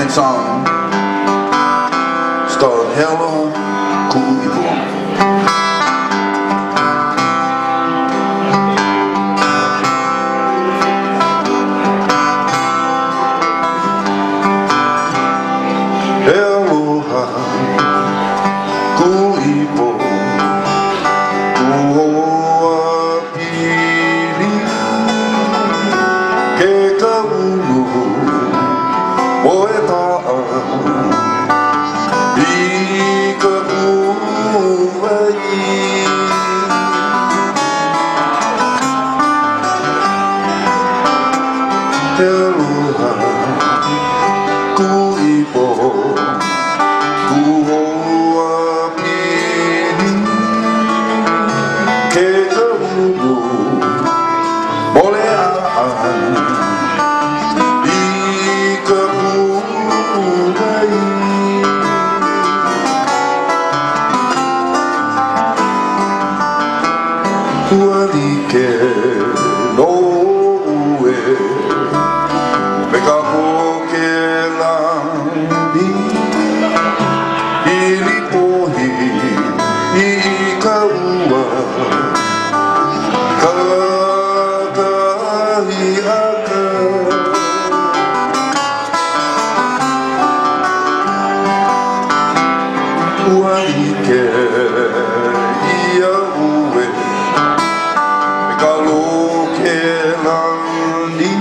next song is called Hello Kuipo. Aloha Kuipo Kuoa Pili Ke kaunu Oe ta'a I ka uwai Aloha Kuipo Kuoa Pili Ke kaunu Ole a'an I ka uwai Uali ke no ue Me ka poke lani Ili pohi I ka ua Ka kahi aka Uali ke ia ue Me ka loke lani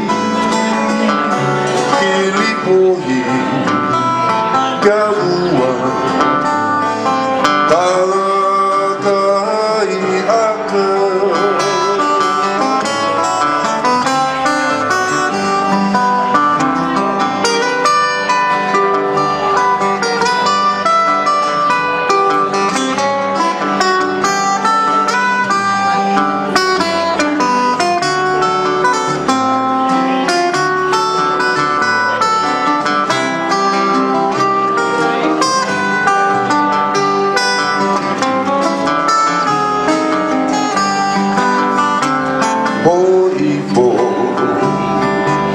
Ili pohi Ka ua Ka kahi aka Poipo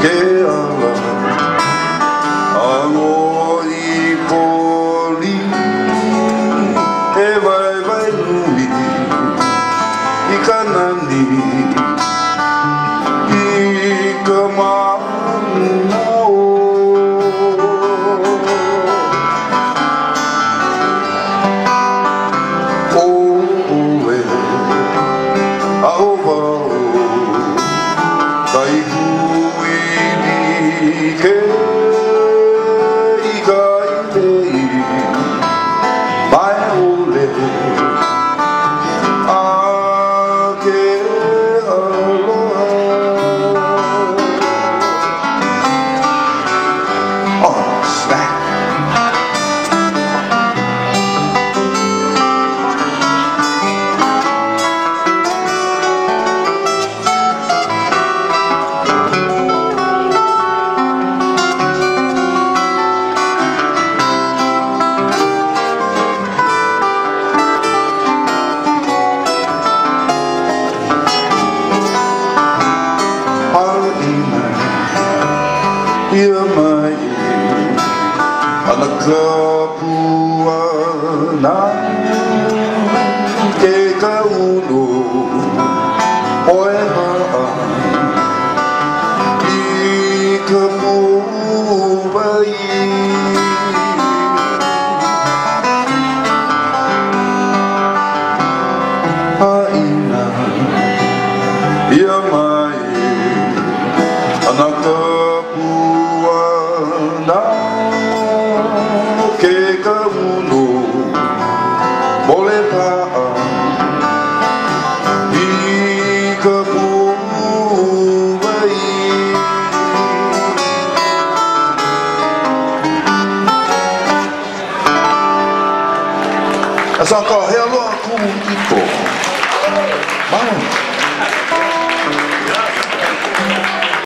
ke ala Aloi poli E vai vai nui I ka nani I ka manao Oe a o wau Kai kuini ke I kai lei Mai ole A ke aloha Oh, snap Ia mai ana ka puana ke ka unu oe haa I ka puwai Haina ia mai ana ka ke ka unu mole pa'a I ka puwai A song called Hello